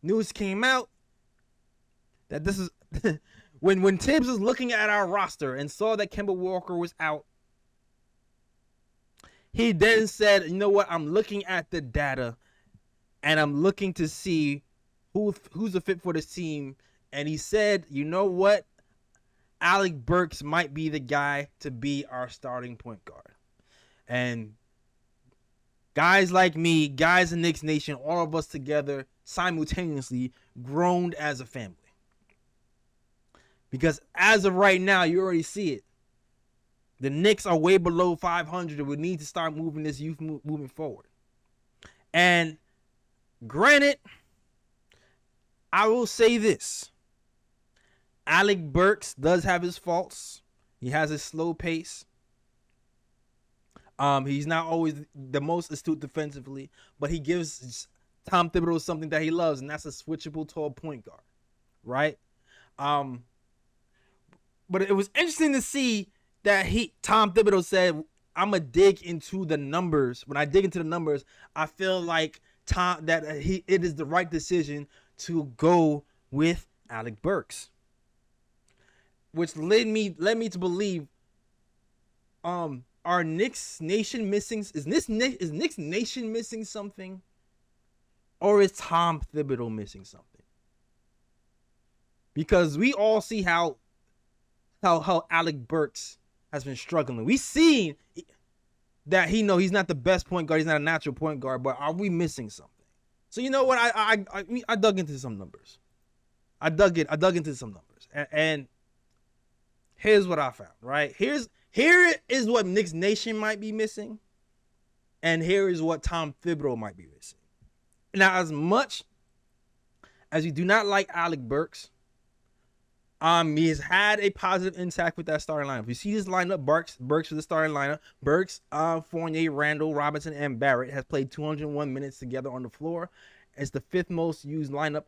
news came out that this is when Tibbs was looking at our roster and saw that Kemba Walker was out. He then said, you know what, I'm looking at the data and I'm looking to see who's a fit for this team. And he said, you know what, Alec Burks might be the guy to be our starting point guard. And guys like me, guys in Knicks Nation, all of us together simultaneously groaned as a family. Because as of right now, you already see it. The Knicks are way below 500 and we need to start moving this youth moving forward. And granted, I will say this. Alec Burks does have his faults. He has a slow pace. He's not always the most astute defensively, but he gives Tom Thibodeau something that he loves, and that's a switchable tall point guard, right? But it was interesting to see that Tom Thibodeau said, I'm going to dig into the numbers. When I dig into the numbers, I feel like it is the right decision to go with Alec Burks. Which led me to believe are Knicks Nation missing? Is Knicks Nation missing something? Or is Tom Thibodeau missing something? Because we all see how Alec Burks has been struggling. We seen that he's not the best point guard. He's not a natural point guard. But are we missing something? So you know what? I dug into some numbers. I dug into some numbers, and here's what I found. Right here is what Knicks Nation might be missing, and here is what Tom Thibodeau might be missing. Now, as much as you do not like Alec Burks, he has had a positive impact with that starting lineup. You see this lineup, Burks for the starting lineup. Burks, Fournier, Randall, Robinson, and Barrett has played 201 minutes together on the floor. It's the fifth most used lineup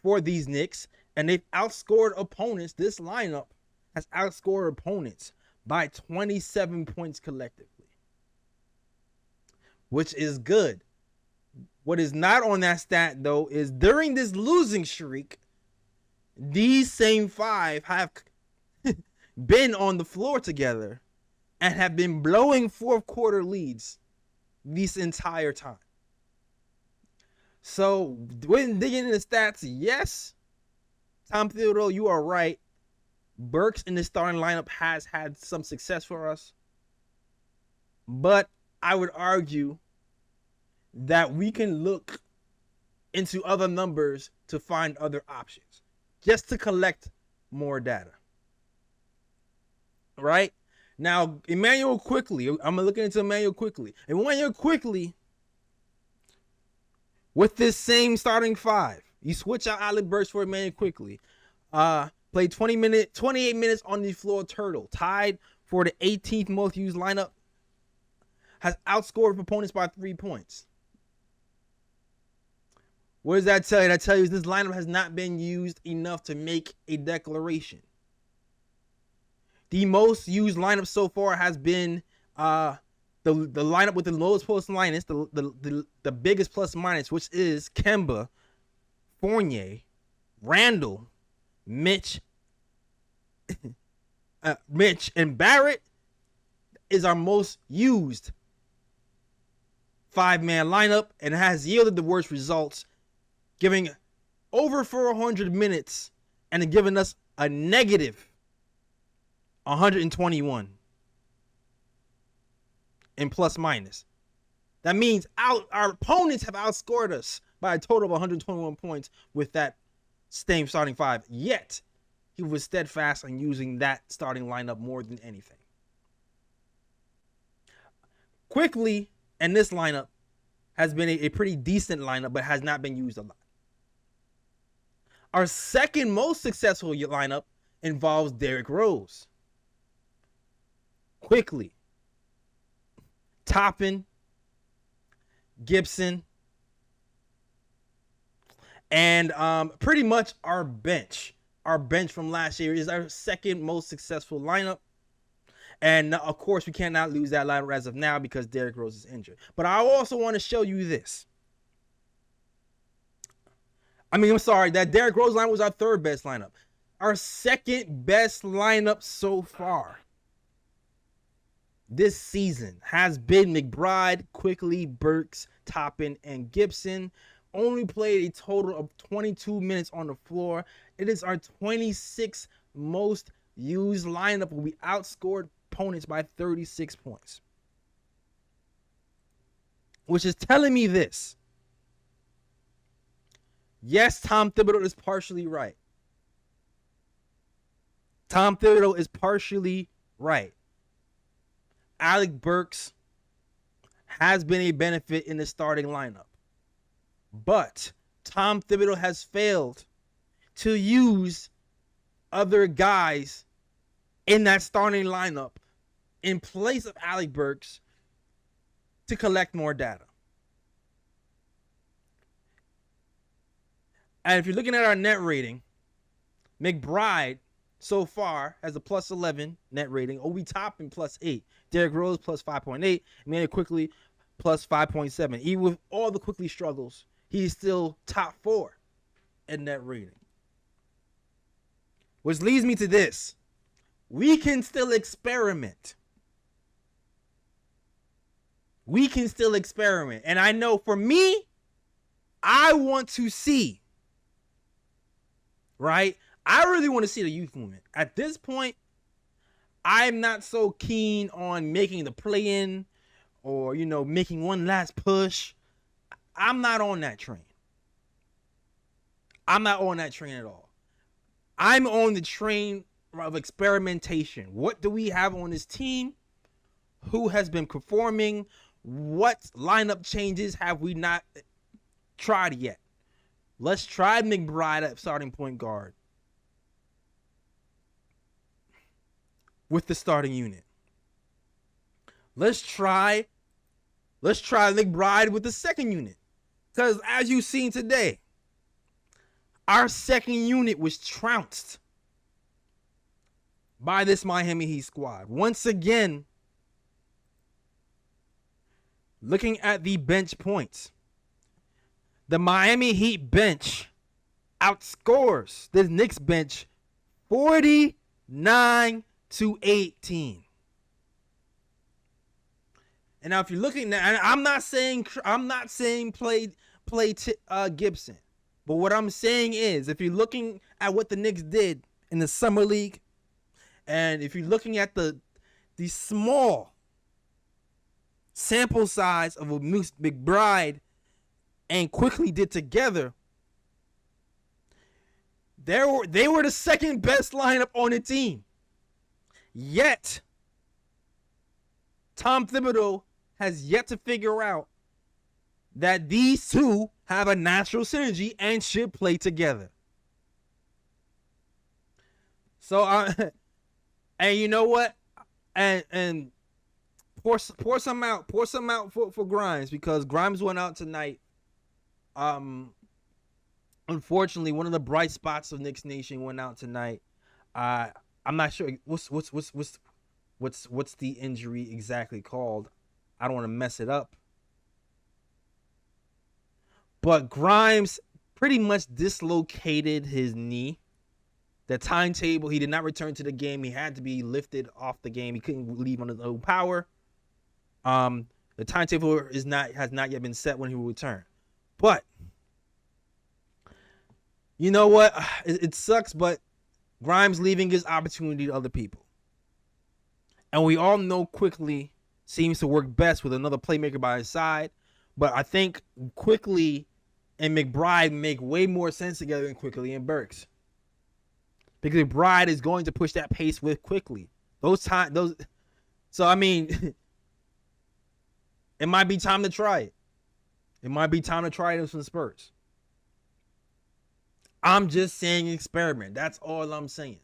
for these Knicks, and they've outscored opponents. This lineup has outscored opponents by 27 points collectively, which is good. What is not on that stat, though, is during this losing streak, these same five have been on the floor together and have been blowing fourth quarter leads this entire time. So, when digging into the stats, yes, Tom Thibodeau, you are right. Burks in the starting lineup has had some success for us. But I would argue that we can look into other numbers to find other options, just to collect more data. Right? Now, Emmanuel Quickley, I'm looking into Emmanuel Quickley. Emmanuel Quickley, with this same starting five, you switch out Alec Burks for Emmanuel Quickley. Played 28 minutes on the floor, turtle. Tied for the 18th most used lineup. Has outscored opponents by 3 points. What does that tell you? That tells you this lineup has not been used enough to make a declaration. The most used lineup so far has been the lineup with the lowest plus minus, the biggest plus minus, which is Kemba, Fournier, Randall, Mitch, and Barrett is our most used five-man lineup and has yielded the worst results, giving over 400 minutes and giving us a negative 121 in plus minus. That means our opponents have outscored us by a total of 121 points with that same starting five. Yet, he was steadfast on using that starting lineup more than anything. Quickly, and this lineup has been a pretty decent lineup, but has not been used a lot. Our second most successful lineup involves Derrick Rose. Quickly, Toppin, Gibson, and pretty much our bench. Our bench from last year is our second most successful lineup. And of course, we cannot lose that lineup as of now because Derrick Rose is injured. But I also want to show you this. I'm sorry. That Derrick Rose lineup was our third best lineup. Our second best lineup so far this season has been McBride, Quickly, Burks, Toppin, and Gibson. Only played a total of 22 minutes on the floor. It is our 26th most used lineup where we outscored opponents by 36 points. Which is telling me this. Yes, Tom Thibodeau is partially right. Tom Thibodeau is partially right. Alec Burks has been a benefit in the starting lineup. But Tom Thibodeau has failed to use other guys in that starting lineup in place of Alec Burks to collect more data. And if you're looking at our net rating, McBride so far has a plus 11 net rating. Obi Toppin plus 8. Derrick Rose plus 5.8. Emmanuel Quickly plus 5.7. Even with all the Quickly struggles, he's still top 4 in net rating. Which leads me to this. We can still experiment. We can still experiment. And I know for me, I want to see, right? I really want to see the youth movement. At this point, I'm not so keen on making the play-in or, making one last push. I'm not on that train. I'm not on that train at all. I'm on the train of experimentation. What do we have on this team? Who has been performing? What lineup changes have we not tried yet? Let's try McBride at starting point guard with the starting unit. Let's try McBride with the second unit. Because as you've seen today, our second unit was trounced by this Miami Heat squad. Once again, looking at the bench points, the Miami Heat bench outscores the Knicks bench 49-18. And now if you're looking at, I'm not saying play Gibson. But what I'm saying is, if you're looking at what the Knicks did in the summer league, and if you're looking at the small sample size of what McBride and Quickly did together, they were the second best lineup on the team. Yet, Tom Thibodeau has yet to figure out that these two have a natural synergy and should play together. So, and you know what? And pour some out for Grimes, because Grimes went out tonight. Unfortunately, one of the bright spots of Knicks Nation went out tonight. I'm not sure what's the injury exactly called. I don't want to mess it up. But Grimes pretty much dislocated his knee. The timetable, he did not return to the game. He had to be lifted off the game. He couldn't leave on his own power. The timetable has not yet been set when he will return. But you know what? It sucks, but Grimes leaving gives opportunity to other people. And we all know Quickly seems to work best with another playmaker by his side. But I think Quickly and McBride make way more sense together than Quickly and Burks. Because McBride is going to push that pace with Quickly. So I mean, it might be time to try it. It might be time to try it with some Spurs. I'm just saying experiment. That's all I'm saying.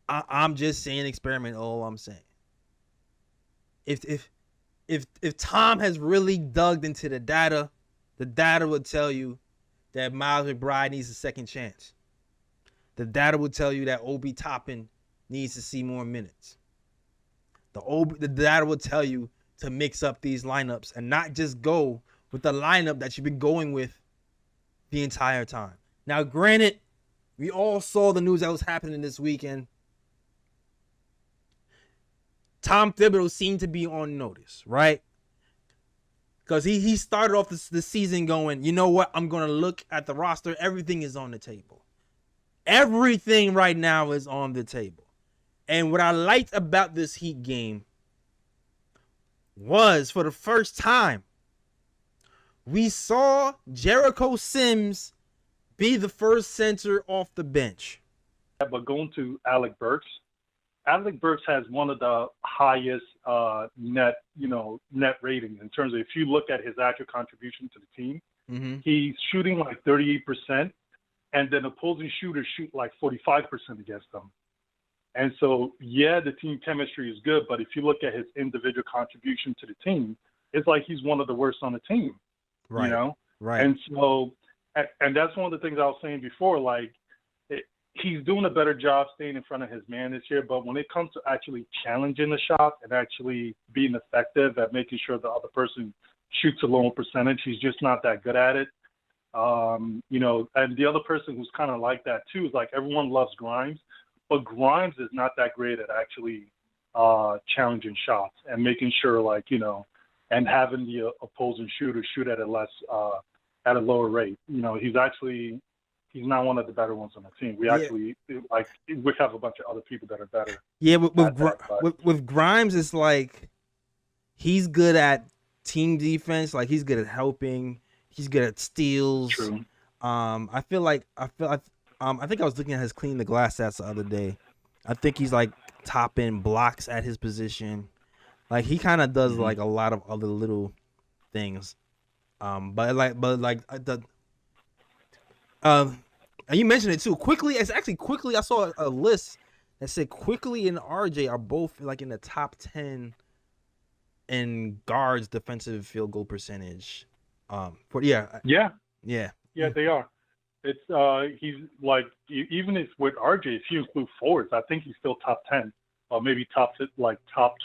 I'm just saying experiment. All I'm saying. If Tom has really dug into the data would tell you that Miles McBride needs a second chance. The data would tell you that Obi Toppin needs to see more minutes. The data would tell you to mix up these lineups and not just go with the lineup that you've been going with the entire time. Now, granted, we all saw the news that was happening this weekend. Tom Thibodeau seemed to be on notice, right? Because he started off the season going, you know what? I'm going to look at the roster. Everything is on the table. Everything right now is on the table. And what I liked about this Heat game was, for the first time, we saw Jericho Sims be the first center off the bench. But going to Alec Burks has one of the highest net ratings in terms of, if you look at his actual contribution to the team, he's shooting like 38%, and then opposing shooters shoot like 45% against them. And so, yeah, the team chemistry is good, but if you look at his individual contribution to the team, it's like he's one of the worst on the team. Right. You know? Right. And so, and that's one of the things I was saying before, like, he's doing a better job staying in front of his man this year, but when it comes to actually challenging the shot and actually being effective at making sure the other person shoots a lower percentage, he's just not that good at it. And the other person who's kind of like that too is, like, everyone loves Grimes, but Grimes is not that great at actually challenging shots and making sure, like, and having the opposing shooter shoot at a lower rate. He's not one of the better ones on the team. We have a bunch of other people that are better. Yeah, with Grimes, it's like he's good at team defense. Like, he's good at helping. He's good at steals. True. I think I was looking at his clean the glass stats the other day. I think he's like top in blocks at his position. Like, he kind of does like a lot of other little things. And you mentioned it too. Quickly, I saw a list that said Quickly and RJ are both like in the top 10 in guards defensive field goal percentage. They are. It's he's like, even if with RJ, if you include forwards, I think he's still top 10, or maybe top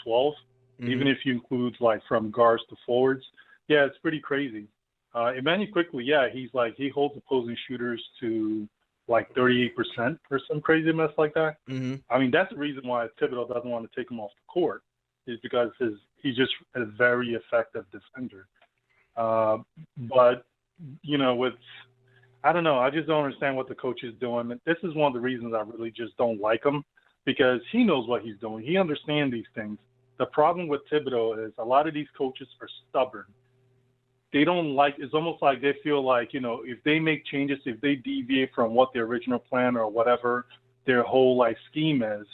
12, even if you include like from guards to forwards. Yeah, it's pretty crazy. Emmanuel Quickly, he holds opposing shooters to like 38% or some crazy mess like that. I mean, that's the reason why Thibodeau doesn't want to take him off the court, is because he's just a very effective defender. But I don't know. I just don't understand what the coach is doing. This is one of the reasons I really just don't like him, because he knows what he's doing. He understands these things. The problem with Thibodeau is a lot of these coaches are stubborn. They don't like, it's almost like they feel like, if they make changes, if they deviate from what their original plan or whatever their whole like scheme is,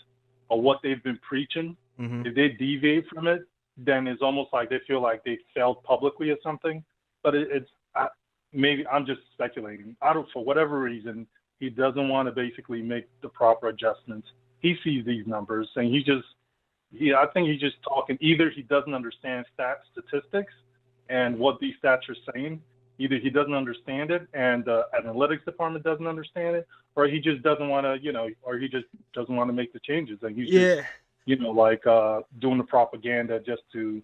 or what they've been preaching, if they deviate from it, then it's almost like they feel like they failed publicly or something. But maybe I'm just speculating. For whatever reason, he doesn't want to basically make the proper adjustments. He sees these numbers and I think he's just talking. Either he doesn't understand statistics and what these stats are saying. Either he doesn't understand it and the analytics department doesn't understand it, or he just doesn't want to, or he just doesn't want to make the changes. And he's just, doing the propaganda just to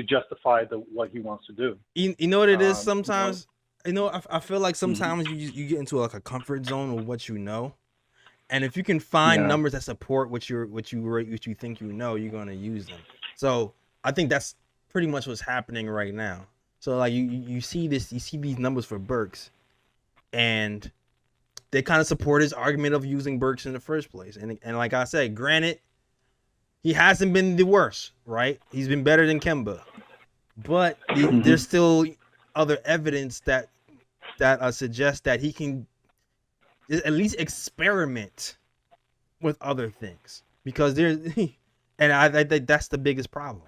justify what he wants to do. You know what it is sometimes? I feel like sometimes you get into like a comfort zone of what you know. And if you can find numbers that support what you think you're gonna use them. So I think that's pretty much what's happening right now. So like you see these numbers for Burks, and they kind of support his argument of using Burks in the first place. And like I said, granted, he hasn't been the worst, right? He's been better than Kemba, but there's still other evidence that suggests that he can at least experiment with other things, because and I think that's the biggest problem.